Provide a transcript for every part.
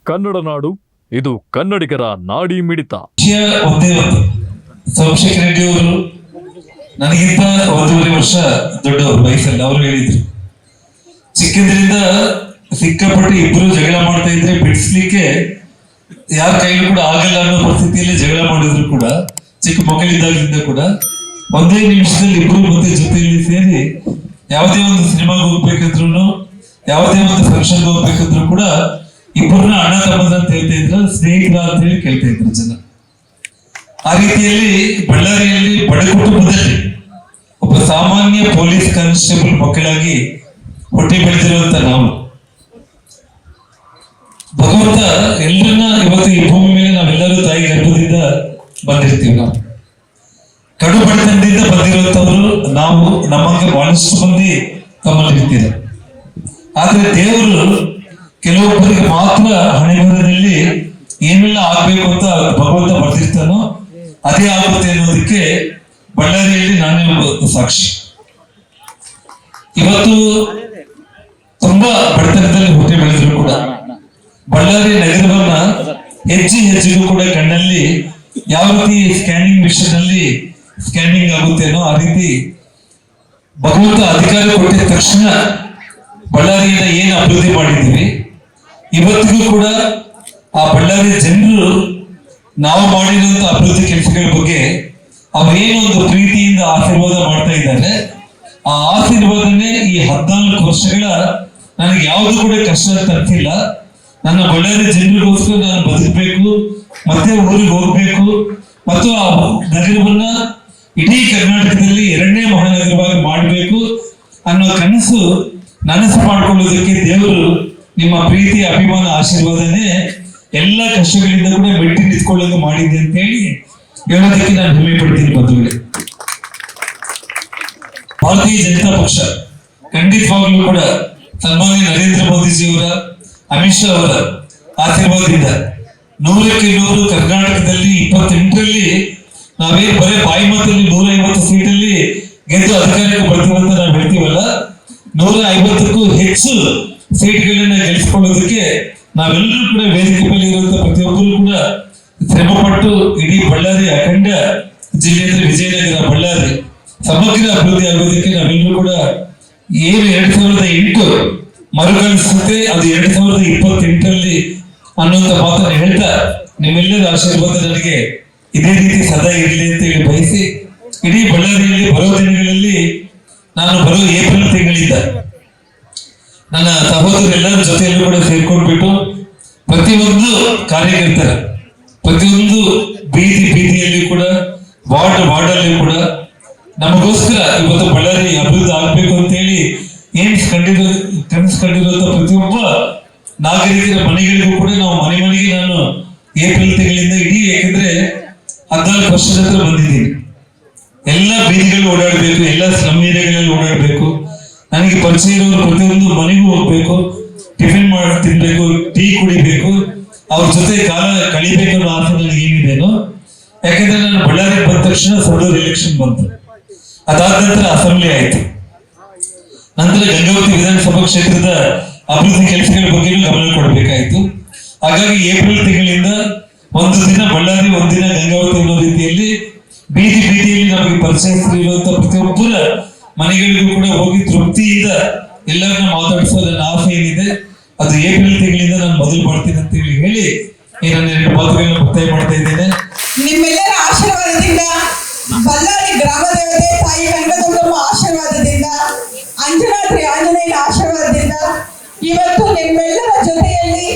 ಕನ್ನಡ ನಾಡು, ಇದು ಕನ್ನಡಿಗರ ನಾಡಿ ಮಿಡಿತ. ಸೋಮಶೇಖರ್ ರೆಡ್ಡಿ ಅವರು ನನಗಿಂತ 1.5 ವರ್ಷ ದೊಡ್ಡವರು ವಯಸ್ಸಲ್ಲಿ. ಅವರು ಹೇಳಿದ್ರು, ಚಿಕ್ಕದ್ರಿಂದ ಸಿಕ್ಕಾಪಟ್ಟೆ ಇಬ್ರು ಜಗಳ ಮಾಡ್ತಾ ಇದ್ರೆ ಬಿಡಿಸ್ಲಿಕ್ಕೆ ಯಾರ ಕೈಲೂ ಕೂಡ ಆಗಲ್ಲ ಅನ್ನೋ ಪರಿಸ್ಥಿತಿಯಲ್ಲಿ ಜಗಳ ಮಾಡಿದ್ರು ಕೂಡ, ಚಿಕ್ಕ ಮಕ್ಕಳಿದ್ದಾಗಲಿಂದ ಕೂಡ ಒಂದೇ ನಿಮಿಷದಲ್ಲಿ ಇಬ್ರು ಮತ್ತೆ ಜೊತೆಯಲ್ಲಿ ಸೇರಿ ಯಾವುದೇ ಒಂದು ಸಿನಿಮಾಗೆ ಹೋಗ್ಬೇಕಿದ್ರು, ಯಾವುದೇ ಒಂದು ಫಂಕ್ಷನ್ಗೆ ಹೋಗ್ಬೇಕಿದ್ರು ಕೂಡ ಇಬ್ಬರನ್ನ ಅಣ್ಣ ತಮ್ಮದ ಅಂತ ಹೇಳ್ತಾ ಇದ್ರು, ಸ್ನೇಹಿತರ ಅಂತ ಹೇಳಿ ಕೇಳ್ತಾ ಇದ್ರು ಜನ. ಆ ರೀತಿಯಲ್ಲಿ ಬಳ್ಳಾರಿಯಲ್ಲಿ ಬಡ ಕುಟುಂಬದಲ್ಲಿ ಒಬ್ಬ ಸಾಮಾನ್ಯ ಪೊಲೀಸ್ ಕಾನ್ಸ್ಟೇಬಲ್ ಮಕ್ಕಳಾಗಿ ಹುಟ್ಟಿ ಬೆಳೆದಿರುವಂತ ನಾವು, ಭಗವಂತ ಎಲ್ಲರನ್ನ ಇವತ್ತು ಈ ಭೂಮಿ ಮೇಲೆ ನಾವೆಲ್ಲರೂ ತಾಯಿ ಗರ್ಭದಿಂದ ಬಂದಿರ್ತೀವಿ. ನಾವು ಕಡು ಬಡತನದಿಂದ ಬಂದಿರುವಂತವರು ನಾವು, ನಮಗೆ ಬಹಳಷ್ಟು ಮಂದಿ ತಮ್ಮಲ್ಲಿರ್ತೀರ. ಆದ್ರೆ ದೇವರು ಕೆಲವೊಬ್ಬರಿಗೆ ಮಾತ್ರ ಹಣೆ ಬರಹದಲ್ಲಿ ಏನೆಲ್ಲ ಆಗ್ಬೇಕು ಅಂತ ಭಗವಂತ ಬರ್ತಿರ್ತಾನೋ ಅದೇ ಆಗುತ್ತೆ ಅನ್ನೋದಕ್ಕೆ ಬಳ್ಳಾರಿಯಲ್ಲಿ ನಾನೇ ಒಬ್ಬ ಸಾಕ್ಷಿ. ಇವತ್ತು ತುಂಬಾ ಬಡತನದಲ್ಲಿ ಹುಟ್ಟಿ ಬೆಳೆದ್ರು ಕೂಡ ಬಳ್ಳಾರಿ ನಗರವನ್ನ ಹೆಜ್ಜೆಗೂ ಕೂಡ ಕಣ್ಣಲ್ಲಿ ಯಾವ ರೀತಿ ಸ್ಕ್ಯಾನಿಂಗ್ ಮಿಷನ್ ಅಲ್ಲಿ ಸ್ಕ್ಯಾನಿಂಗ್ ಆಗುತ್ತೇನೋ ಆ ರೀತಿ ಭಗವಂತ ಅಧಿಕಾರ ಕೊಟ್ಟಿದ ತಕ್ಷಣ ಬಳ್ಳಾರಿಯಿಂದ ಏನು ಅಭಿವೃದ್ಧಿ ಮಾಡಿದ್ದೀವಿ, ಇವತ್ತಿಗೂ ಕೂಡ ಆ ಬಳ್ಳಾರಿ ಜನರು ನಾವು ಮಾಡಿರುವಂತ ಅಭಿವೃದ್ಧಿ ಕೆಲಸಗಳ ಬಗ್ಗೆ ಅವರೇನು ಒಂದು ಪ್ರೀತಿಯಿಂದ ಆಶೀರ್ವಾದ ಮಾಡ್ತಾ ಇದ್ದಾರೆ. ಆ ಆಶೀರ್ವಾದನೇ ಈ 14 ವರ್ಷಗಳ ನನಗೆ ಯಾವುದು ಕೂಡ ಕಷ್ಟ ತರ್ತಿಲ್ಲ. ನನ್ನ ಬಳ್ಳಾರಿ ಜನರಿಗೋಸ್ಕರ ನಾನು ಬದುಕಬೇಕು, ಮತ್ತೆ ಊರಿಗೆ ಹೋಗ್ಬೇಕು, ಮತ್ತು ಆ ನಗರವನ್ನ ಇಡೀ ಕರ್ನಾಟಕದಲ್ಲಿ 2ನೇ ಮಹಾನಗರವಾಗಿ ಮಾಡಬೇಕು ಅನ್ನೋ ನನಸು ಮಾಡ್ಕೊಳ್ಳೋದಕ್ಕೆ ದೇವರು ನಿಮ್ಮ ಪ್ರೀತಿ ಅಭಿಮಾನ ಆಶೀರ್ವಾದನೇ ಎಲ್ಲ ಕಷ್ಟಗಳಿಂದ ಕೂಡ ಮೆಟ್ಟಿ ನಿಂತ್ಕೊಳ್ಳೋದು ಮಾಡಿದೆ ಅಂತ ಹೇಳಿ ಹೇಳೋದಕ್ಕೆ ನಾನು ಹೆಮ್ಮೆ ಪಡ್ತೀನಿ. ಬಂಧುಗಳೇ, ಭಾರತೀಯ ಜನತಾ ಪಕ್ಷ ಖಂಡಿತವಾಗ್ಲೂ ಕೂಡ ಸನ್ಮಾನ್ಯ ನರೇಂದ್ರ ಮೋದಿಜಿಯವರ, ಅಮಿತ್ ಶಾ ಅವರ ಆಶೀರ್ವಾದದಿಂದ 100ಕ್ಕೆ 100 ಕರ್ನಾಟಕದಲ್ಲಿ 28ರಲ್ಲಿ ನಾವೇನು ಬರೀ ಬಾಯಿ ಮಾತಲ್ಲಿ 150 ಸೀಟಲ್ಲಿ ಗೆದ್ದು ಅಧಿಕಾರಕ್ಕೆ ಬರ್ತೀವಿ ಅಂತ ನಾವು ಹೇಳ್ತೀವಲ್ಲ, 150ಕ್ಕೂ ಹೆಚ್ಚು ಸೀಟ್ಗಳನ್ನ ಗೆಲ್ಲಿಸಿಕೊಳ್ಳೋದಕ್ಕೆ ನಾವೆಲ್ಲರೂ ಕೂಡ ವೇದಿಕೆ ಮೇಲೆ ಇರುವಂತಹ ಪ್ರತಿಯೊಬ್ಬರು ಕೂಡ ಶ್ರಮ ಪಟ್ಟು ಇಡೀ ಬಳ್ಳಾರಿ ಅಖಂಡ ಜಿಲ್ಲೆ ಅಂದ್ರೆ ವಿಜಯನಗರ ಬಳ್ಳಾರಿ ಸಮಗ್ರ ಅಭಿವೃದ್ಧಿ ಆಗೋದಕ್ಕೆ ನಾವೆಲ್ಲರೂ ಕೂಡ ಏನು 2008 ಮರುಕಳಿಸುತ್ತೆ ಅದು 2028ರಲ್ಲಿ ಅನ್ನುವಂತ ಮಾತನ್ನು ಹೇಳ್ತಾ ನಿಮ್ಮೆಲ್ಲರ ಆಶೀರ್ವಾದ ನನಗೆ ಇದೇ ರೀತಿ ಸದಾ ಇರಲಿ ಅಂತ ಹೇಳಿ ಬಯಸಿ, ಇಡೀ ಬಳ್ಳಾರಿಯಲ್ಲಿ ಬರೋ ದಿನಗಳಲ್ಲಿ ನಾನು ಬರೋ ಏಪ್ರಿಲ್ ತಿಂಗಳಿಂದ ನನ್ನ ಸಹೋದರೆಲ್ಲರ ಜೊತೆಯಲ್ಲೂ ಕೂಡ ಸೇರ್ಕೊಂಡ್ಬಿಟ್ಟು ಪ್ರತಿಯೊಂದು ಕಾರ್ಯಕರ್ತರ ಪ್ರತಿಯೊಂದು ಬೀದಿಯಲ್ಲಿ ಕೂಡ ವಾರ್ಡಲ್ಲಿ ಕೂಡ ನಮಗೋಸ್ಕರ ಇವತ್ತು ಬಳ್ಳಾರಿ ಅಭಿವೃದ್ಧಿ ಆಗ್ಬೇಕು ಅಂತ ಹೇಳಿ ಕನಸು ಕಂಡಿರುವಂತ ಪ್ರತಿಯೊಬ್ಬ ನಾಗರಿಕರ ಮನೆಗಳಿಗೂ ಕೂಡ ನಾವು ಮನೆಗೆ ನಾನು ಏಪ್ರಿಲ್ ತಿಂಗಳಿಂದ ಯಾಕಂದ್ರೆ 14 ವರ್ಷದ ಹತ್ರ ಬಂದಿದ್ದೀನಿ. ಎಲ್ಲ ಬೀದಿಗಳು ಓಡಾಡ್ಬೇಕು, ಎಲ್ಲ ಸ್ಲಮ್ ಏರಿಯಾಗಳಲ್ಲಿ ಓಡಾಡ್ಬೇಕು, ನನಗೆ ಪರಿಚಯ ಇರೋರು ಪ್ರತಿಯೊಂದು ಮನೆಗೂ ಹೋಗ್ಬೇಕು, ಟಿಫಿನ್ ಮಾಡಿ ತಿನ್ಬೇಕು, ಟೀ ಕುಡಿಬೇಕು, ಅವ್ರ ಜೊತೆ ಕಾಲ ಕಳಿಬೇಕು ಅನ್ನೋ ಆಸೆ ನನಗೆ ಏನಿದೇನೋ. ಯಾಕಂದ್ರೆ ನಾನು ಬಳ್ಳಾರಿಗೆ ಬಂದ ತಕ್ಷಣ ಸೌಡೂರು ಎಲೆಕ್ಷನ್ ಬಂತು, ಅದಾದ ನಂತರ ಅಸೆಂಬ್ಲಿ ಆಯ್ತು, ನಂತರ ಗಂಗಾವತಿ ವಿಧಾನಸಭಾ ಕ್ಷೇತ್ರದ ಅಭಿವೃದ್ಧಿ ಕೆಲಸಗಳ ಬಗ್ಗೆಯೂ ಗಮನ ಕೊಡಬೇಕಾಯ್ತು. ಹಾಗಾಗಿ ಏಪ್ರಿಲ್ ತಿಂಗಳಿಂದ ಒಂದು ದಿನ ಬಳ್ಳಾರಿ, ಒಂದಿನ ಗಂಗಾವತಿ ಅನ್ನೋ ರೀತಿಯಲ್ಲಿ ಬೀದಿಯಲ್ಲಿ ನಮಗೆ ಪರಿಚಯಿಸಿರುವಂತ ಪ್ರತಿಯೊಬ್ಬರ ಮನೆಗಳಿಗೂ ಕೂಡ ಹೋಗಿ ತೃಪ್ತಿಯಿಂದ ಎಲ್ಲರನ್ನ ಮಾತಾಡಿಸೋ ನನ್ನ ಆಸೆ ಏನಿದೆ ಅದು ಏಪ್ರಿಲ್ ತಿಂಗಳಿಂದ ನಾನು ಮೊದಲು ಮಾಡ್ತೀನಿ ಅಂತ ಹೇಳಿ ನನ್ನ 2 ಮಾತುಗಳನ್ನ ಮುಕ್ತಾಯ ಮಾಡ್ತಾ ಇದ್ದೇನೆ. ನಿಮ್ಮೆಲ್ಲರ ಆಶೀರ್ವಾದದಿಂದ, ಬಳ್ಳಾರಿ ಗ್ರಾಮ ದೇವತೆ ತಾಯಿ ಕನಕದುರ್ಗಮ್ಮ ಆಶೀರ್ವಾದದಿಂದ, ಅಂಜನಾದ್ರಿ ಆಂಜನೇಯನ ಆಶೀರ್ವಾದದಿಂದ ಇವತ್ತು ನಿಮ್ಮೆಲ್ಲರ ಜೊತೆಯಲ್ಲಿ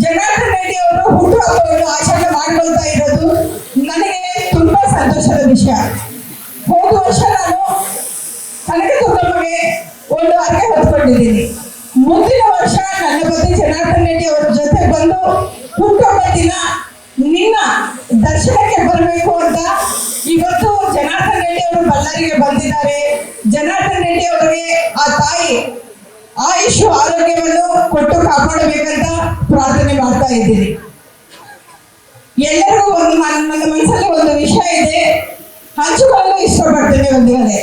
ಜನಾರ್ದನ್ ರೆಡ್ಡಿ ಅವರು ಹುಟ್ಟುಹಬ್ಬವನ್ನು ಆಚರಣೆ ಮಾಡಿಕೊಳ್ತಾ ಇರೋದು ನನಗೆ ತುಂಬಾ ಸಂತೋಷದ ವಿಷಯ. ಹೋದ ವರ್ಷ ನಾನು ಕನಕದುರ್ಗಮ್ಮಗೆ ಒಂದು ಅರ್ಕೆ ಹೊತ್ಕೊಂಡಿದ್ದೀನಿ. ಮುಂದಿನ ವರ್ಷ ನನ್ನ ಪತಿ ಜನಾರ್ದನ್ ರೆಡ್ಡಿ ಅವರ ಜೊತೆ ಬಂದು ಹುಟ್ಟುಹಬ್ಬ ದಿನ ನಿನ್ನ ದರ್ಶನಕ್ಕೆ ಬರಬೇಕು ಅಂತ ಇವತ್ತು ಜನಾರ್ದನ್ ರೆಡ್ಡಿ ಅವರು ಬಳ್ಳಾರಿಗೆ ಬಂದಿದ್ದಾರೆ. ಜನಾರ್ದನ್ ರೆಡ್ಡಿ ಅವರಿಗೆ ಆ ತಾಯಿ ಆಯುಷು ಆರೋಗ್ಯವನ್ನು ಕೊಟ್ಟು ಕಾಪಾಡಬೇಕಂತ ಪ್ರಾರ್ಥನೆ ಮಾಡ್ತಾ ಇದ್ದೀನಿ. ಎಲ್ಲರಿಗೂ ನನ್ನ ಮನಸ್ಸಲ್ಲಿ ಒಂದು ವಿಷಯ ಇದೆ, ಹಂಚಿಕೊಳ್ಳಲು ಇಷ್ಟಪಡ್ತೇನೆ. ಒಂದಿದೆ,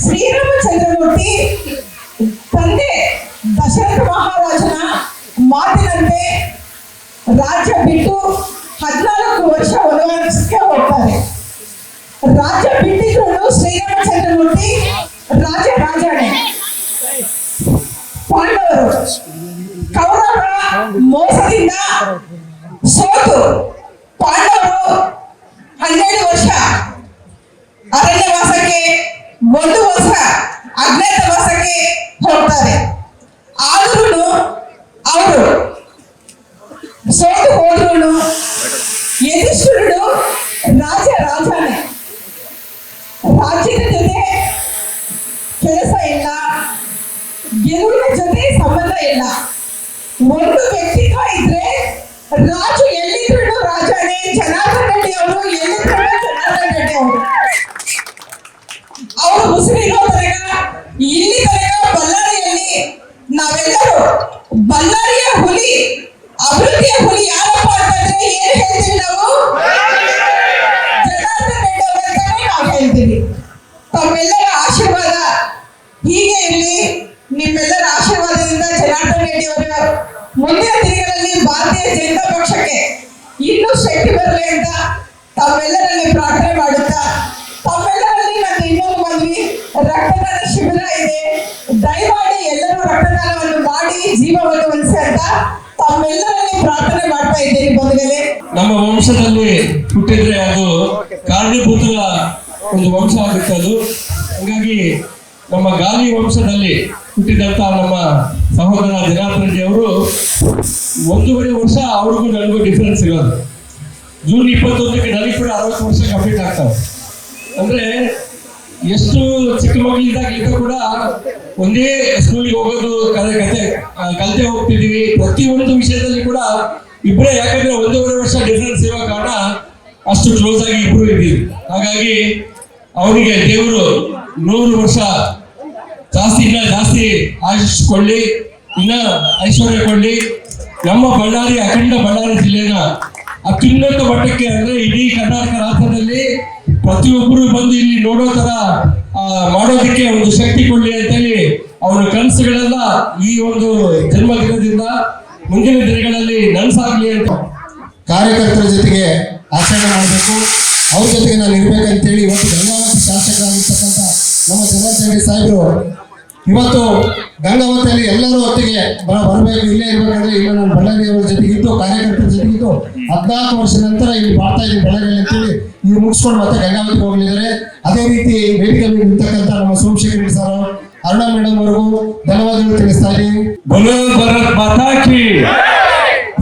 ಶ್ರೀರಾಮಚಂದ್ರಮೂರ್ತಿ ತಂದೆ ದಶರಥ ಮಹಾರಾಜನ ಮಾತಿನಂತೆ ರಾಜ್ಯ ಬಿಟ್ಟು 14 ವರ್ಷ ವನವಾಸಕ್ಕೆ ಹೋಗ್ತಾರೆ. ರಾಜ್ಯ ಬಿಟ್ಟಿದ್ರು ಶ್ರೀರಾಮಚಂದ್ರಮೂರ್ತಿ ರಾಜಾಣೆ. ಪಾಂಡವರು ಕೌರವರ ಮೋಸದಿಂದ ಸೋತು ಪಾಂಡವರು 12 ವರ್ಷ ಅರಣ್ಯವಾಸಕ್ಕೆ, 1 ವರ್ಷ ಅಜ್ಞಾತವಾಸಕ್ಕೆ ಹೋಗ್ತಾರೆ. ಆದ್ರೂ ಅವರು ಸೋತು ಹೋದ್ರು ಯಧಿಷ್ಠಿರನು ರಾಜಾನೆ. ರಾಜ್ಯದ ಜೊತೆ ಕೆಲಸ ಇಲ್ಲ, ಗೆಲುವಿನ ಜೊತೆ ಸಂಬಂಧ ಇಲ್ಲ. ಒಂದು ವ್ಯಕ್ತಿತ್ವ ಇದ್ರೆ ರಾಜು ಎಲ್ಲಿದ್ರು ರಾಜಾನೆ. ಜನಾರ್ದನ್ ರೆಡ್ಡಿ ಅವರು ಎಲ್ಲಿದ್ರು ಜನಾರ್ದನ್ ರೆಡ್ಡಿ ಅವರು ಮುಸ್ಲಿರೋ ತನಕ ಇಲ್ಲಿ ತನಕ ಬಳ್ಳಾರಿಯಲ್ಲಿ ನಾವೆಲ್ಲರೂ ಬಳ್ಳಾರಿಯ ಹುಲಿ, ಅಭಿವೃದ್ಧಿಯ ಹುಲಿ ಯಾರಪ್ಪ ಅಂತಂದ್ರೆ ಏನ್ ಹೇಳ್ತೀವಿ ನಾವು? ಜನಾರ್ದನ್ ರೆಡ್ಡಿ ಅವರಂತಾನೆ ನಾವು ಹೇಳ್ತೀವಿ. ತಮ್ಮೆಲ್ಲರ ಆಶೀರ್ವಾದ ಹೀಗೆ ಇರಲಿ. ನಿಮ್ಮೆಲ್ಲರ ಆಶೀರ್ವಾದದಿಂದ ಜನಾರ್ದನ್ ರೆಡ್ಡಿ ಅವರ ಮುಂದಿನ ದಿನಗಳಲ್ಲಿ ಭಾರತೀಯ ಜನತಾ ಪಕ್ಷಕ್ಕೆ ಇನ್ನೂ ಶಕ್ತಿ ಬರಲಿ ಅಂತ ತಮ್ಮೆಲ್ಲರಲ್ಲಿ ಪ್ರಾರ್ಥನೆ ಮಾಡುತ್ತಾ, ತಮ್ಮೆಲ್ಲರಲ್ಲಿ ನನ್ನ ಇನ್ನೊಂದು ಮನವಿ, ರಕ್ತದಾನ ಶಿಬಿರ ಇದೆ, ದಯಮಾಡಿ ಎಲ್ಲರೂ ರಕ್ತದಾನವನ್ನು ಮಾಡಿ ಜೀವವನ್ನು ಉಳಿಸಿ ಅಂತ ತಮ್ಮೆಲ್ಲರಲ್ಲಿ ಪ್ರಾರ್ಥನೆ ಮಾಡ್ತಾ ಇದ್ದೇನೆ. ಬಂಧುಗಳೇ, ನಮ್ಮ ವಂಶದಲ್ಲಿ ಹುಟ್ಟಿದ್ರೆ ಅದು ಕಾರಣೀಭೂತರ ಒಂದು ವಂಶ ಆಗುತ್ತೆ ಅದು. ಹಾಗಾಗಿ ನಮ್ಮ ಗಾಲಿ ವಂಶದಲ್ಲಿ ಹುಟ್ಟಿದಂತ ನಮ್ಮ ಸಹೋದರ ಜನಾರ್ದನ್ ರೆಡ್ಡಿ ಅವರು 1.5 ವರ್ಷ ಅವ್ರಿಗೂ ನನಗೂ ಡಿಫ್ರೆನ್ಸ್ ಇರೋದು. ಜೂನ್ 21ಕ್ಕೆ ನನಗೆ ಕೂಡ 60 ವರ್ಷ ಕಂಪ್ಲೀಟ್ ಆಗ್ತಾವೆ. ಅಂದ್ರೆ ಎಷ್ಟು ಚಿಕ್ಕ ಮಕ್ಕಳಿದ್ದಾಗಲಿಂದ ಕೂಡ ಒಂದೇ ಸ್ಕೂಲಿಗೆ ಹೋಗೋದು, ಕಲಿತೆ ಹೋಗ್ತಿದೀವಿ. ಪ್ರತಿಯೊಂದು ವಿಷಯದಲ್ಲಿ ಕೂಡ ಇಬ್ಬರೇ, ಯಾಕಂದ್ರೆ 1.5 ವರ್ಷ ಡಿಫ್ರೆನ್ಸ್ ಇರೋ ಕಾರಣ ಅಷ್ಟು ಕ್ಲೋಸ್ ಆಗಿ ಇಬ್ರು ಇದ್ದೀವಿ. ಹಾಗಾಗಿ ಅವರಿಗೆ ದೇವರು 100 ವರ್ಷ ಇನ್ನ ಜಾಸ್ತಿ ಆಯುಷ್ ಕೊಳ್ಳಿ, ಇನ್ನ ಐಶ್ವರ್ಯ ಕೊಳ್ಳಿ. ನಮ್ಮ ಬಳ್ಳಾರಿ, ಅಖಂಡ ಬಳ್ಳಾರಿ ಜಿಲ್ಲೆನ ಅತ್ಯುನ್ನತ ಮಟ್ಟಕ್ಕೆ, ಅಂದ್ರೆ ಇಡೀ ಕರ್ನಾಟಕ ರಾಜ್ಯದಲ್ಲಿ ಪ್ರತಿಯೊಬ್ಬರು ಬಂದು ಇಲ್ಲಿ ನೋಡೋ ತರ ಮಾಡೋದಕ್ಕೆ ಒಂದು ಶಕ್ತಿ ಕೊಡ್ಲಿ ಅಂತೇಳಿ ಅವರ ಕನಸುಗಳೆಲ್ಲ ಈ ಒಂದು ಜನ್ಮದಿನದಿಂದ ಮುಂದಿನ ದಿನಗಳಲ್ಲಿ ನನಸಾಗ್ಲಿ ಅಂತ ಕಾರ್ಯಕರ್ತರ ಜೊತೆಗೆ ಆಚರಣೆ ಮಾಡಬೇಕು. ಅವ್ರ ಜೊತೆಗೆ ನಾನು ಇರ್ಬೇಕಂತೇಳಿ ಇವತ್ತು ಗಂಗಾವತಿ ಶಾಸಕರಾಗಿರ್ತಕ್ಕಂಥ ನಮ್ಮ ಜನಾರ್ದನ್ ರೆಡ್ಡಿ ಸಾಹೇಬರು ಇವತ್ತು ಗಂಗಾವತಿಯಲ್ಲಿ ಎಲ್ಲರೂ ಒಟ್ಟಿಗೆ ಬರಬೇಕು, ಇಲ್ಲೇ ಇರ್ಬೇಕಂದ್ರೆ ಇಲ್ಲ ನಾನು ಬಳ್ಳಾರಿಯವರ ಜೊತೆಗಿದ್ದು, ಕಾರ್ಯಕರ್ತರ ಜೊತೆಗಿದ್ದು 14 ವರ್ಷ ನಂತರ ಇಲ್ಲಿ ಮಾಡ್ತಾ ಇದ್ದೀನಿ ಬಳ್ಳಾರಿಯಲ್ಲಿ ಅಂತೇಳಿ ಇವ್ರು ಮುಗಿಸ್ಕೊಂಡು ಮತ್ತೆ ಗಂಗಾವತಿಗೆ ಹೋಗಲಿದ್ದಾರೆ. ಅದೇ ರೀತಿ ವೇದಿಕೆಯಲ್ಲಿ ಇರ್ತಕ್ಕಂಥ ನಮ್ಮ ಸೋಮಶೇಖರ್ ರೆಡ್ಡಿ ಸರ್, ಅರುಣ ಮೇಡಮ್ ಅವರಿಗೂ ಧನ್ಯವಾದಗಳು ತಿಳಿಸ್ತಾ ಇದ್ದೀನಿ. ಬೋಲೋ ಭಾರತ್ ಮಾತಾ ಕಿ,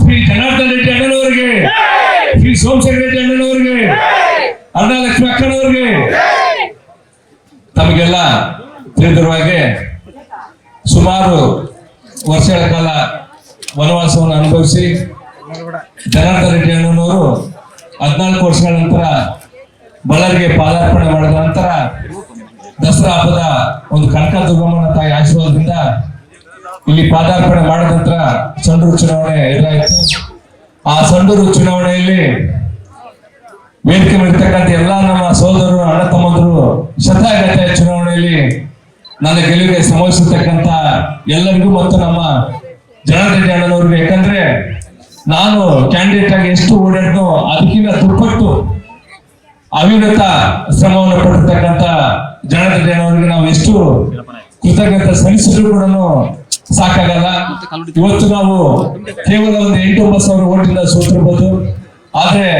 ಶ್ರೀ ಜನಾರ್ದನ್ ರೆಡ್ಡಿ ಅಣ್ಣನವರಿಗೆ, ಶ್ರೀ ಸೋಮಶೇಖರ್ ರೆಡ್ಡಿ ಅಣ್ಣನವರಿಗೆ, ಅರುಣ ಲಕ್ಷ್ಮಿ ಅಕ್ಕನವರಿಗೆ, ತಮಗೆಲ್ಲ ತಿಳಿದಿರುವ ಹಾಗೆ ಸುಮಾರು ವರ್ಷಗಳ ಕಾಲ ವನವಾಸವನ್ನು ಅನುಭವಿಸಿ ಜನಾರ್ದನ್ ರೆಡ್ಡಿ ಅಣ್ಣನವರು 14 ವರ್ಷಗಳ ನಂತರ ಬಳ್ಳಾರಿಗೆ ಪಾದಾರ್ಪಣೆ ಮಾಡಿದ ನಂತರ ದಸರಾ ಹಬ್ಬದ ಒಂದು ಕನಕ ದುರ್ಗಮ್ಮನ ತಾಯಿ ಆಶೀರ್ವಾದದಿಂದ ಇಲ್ಲಿ ಪಾದಾರ್ಪಣೆ ಮಾಡಿದ ನಂತರ ಸಂಡೂರು ಚುನಾವಣೆ ಎದುರಾಯಿತು. ಆ ಸಂಡೂರು ಚುನಾವಣೆಯಲ್ಲಿ ವೇದಿಕೆ ಮಾಡಿರ್ತಕ್ಕಂಥ ಎಲ್ಲ ನಮ್ಮ ಸೋದರರು, ಅಣ್ಣ ತಮ್ಮಂದರು ಶತಾಯಗತಾಯ ಚುನಾವಣೆಯಲ್ಲಿ ನನ್ನ ಗೆಲುವಿಗೆ ಶ್ರಮಿಸಿರ್ತಕ್ಕಂಥ ಎಲ್ಲರಿಗೂ ಮತ್ತು ನಮ್ಮ ಜನಾರ್ದನ್ ರೆಡ್ಡಿ ಅಣ್ಣನವ್ರಿಗೆ, ಯಾಕಂದ್ರೆ ನಾನು ಕ್ಯಾಂಡಿಡೇಟ್ ಆಗಿ ಎಷ್ಟು ಓಡಾಡ್ನೋ ಅದಕ್ಕಿಂತ ದುಪ್ಪಟ್ಟು ಅವಿರತ ಶ್ರಮವನ್ನು ಪಟ್ಟಿರ್ತಕ್ಕಂಥ ಜನಾರ್ದನ್ ರೆಡ್ಡಿ ಅಣ್ಣನವ್ರಿಗೆ ನಾವು ಎಷ್ಟು ಕೃತಜ್ಞತೆ ಸಲ್ಲಿಸಿದ್ರು ಕೂಡ ಸಾಕಾಗಲ್ಲ. ಇವತ್ತು ನಾವು ಕೇವಲ ಒಂದು 8-9 ಸಾವಿರ ಓಟಿಂದ ಸೋತಿರ್ಬೋದು, ಆದ್ರೆ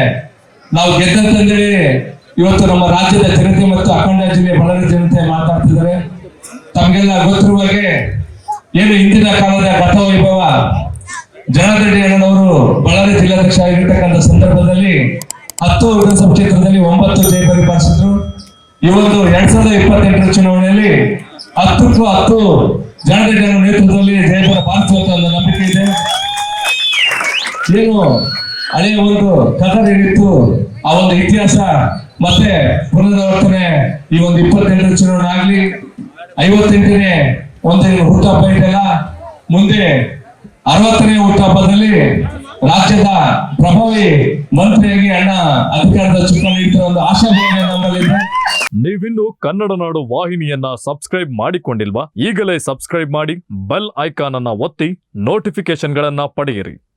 ನಾವು ಗೆದ್ದಂತಂದೇಳಿ ಇವತ್ತು ನಮ್ಮ ರಾಜ್ಯದ ಜನತೆ ಮತ್ತು ಅಖಂಡ ಜಿಲ್ಲೆ ಬಳ್ಳಾರಿ ಜನತೆ ಮಾತಾಡ್ತಿದ್ದಾರೆ. ತಮಗೆಲ್ಲ ಗೊತ್ತಿರುವ ಹಾಗೆ ಏನು ಹಿಂದಿನ ಕಾಲದ ಗತ ವೈಭವ, ಜನಾರ್ದನ್ ರೆಡ್ಡಿ ಅಣ್ಣನವರು ಬಳ್ಳಾರಿ ಜಿಲ್ಲಾಧ್ಯಕ್ಷ ಆಗಿರ್ತಕ್ಕಂಥ ಸಂದರ್ಭದಲ್ಲಿ 10 ವಿಧಾನಸಭಾ ಕ್ಷೇತ್ರದಲ್ಲಿ 9 ಜಯ ಪರಿಪಾಲಿಸಿದ್ರು. ಇವತ್ತು 2028 ಚುನಾವಣೆಯಲ್ಲಿ 10ಕ್ಕೂ 10 ಜನಾರ್ದನ್ ರೆಡ್ಡಿ ನೇತೃತ್ವದಲ್ಲಿ ಜಯ ಪರಿಪಾಲಿಸುವಂತ ಒಂದು ನಂಬಿಕೆ ಇದೆ. ಏನು ಹಳೆಯ ಒಂದು ಕಥೆ ಏನಿತ್ತು, ಆ ಒಂದು ಇತಿಹಾಸ ಮತ್ತೆ ಪುನರಾವರ್ತನೆ ಈ ಒಂದು 28 ಚುನಾವಣೆ ಆಗ್ಲಿ, 58ನೇ ಒಂದು ಹುಟ್ಟುಹಬ್ಬ ಇದೆಯಲ್ಲ, ಮುಂದೆ 60ನೇ ಹುಟ್ಟುಹಬ್ಬದಲ್ಲಿ ರಾಜ್ಯದ ಪ್ರಭಾವಿ ಮಂತ್ರಿಯಾಗಿ ಅಣ್ಣ ಅಧಿಕಾರದ ಚುಕ್ಕಾಣಿ ಇಟ್ಟಿರೋ ಒಂದು ಆಶಾಭಾವನೆ ನಮ್ಮಲ್ಲಿದೆ. ನೀವಿನ್ನು ಕನ್ನಡ ನಾಡು ವಾಹಿನಿಯನ್ನ ಸಬ್ಸ್ಕ್ರೈಬ್ ಮಾಡಿಕೊಂಡಿಲ್ವಾ? ಈಗಲೇ ಸಬ್ಸ್ಕ್ರೈಬ್ ಮಾಡಿ, ಬೆಲ್ ಐಕಾನ್ ಅನ್ನ ಒತ್ತಿ ನೋಟಿಫಿಕೇಶನ್ಗಳನ್ನ ಪಡೆಯಿರಿ.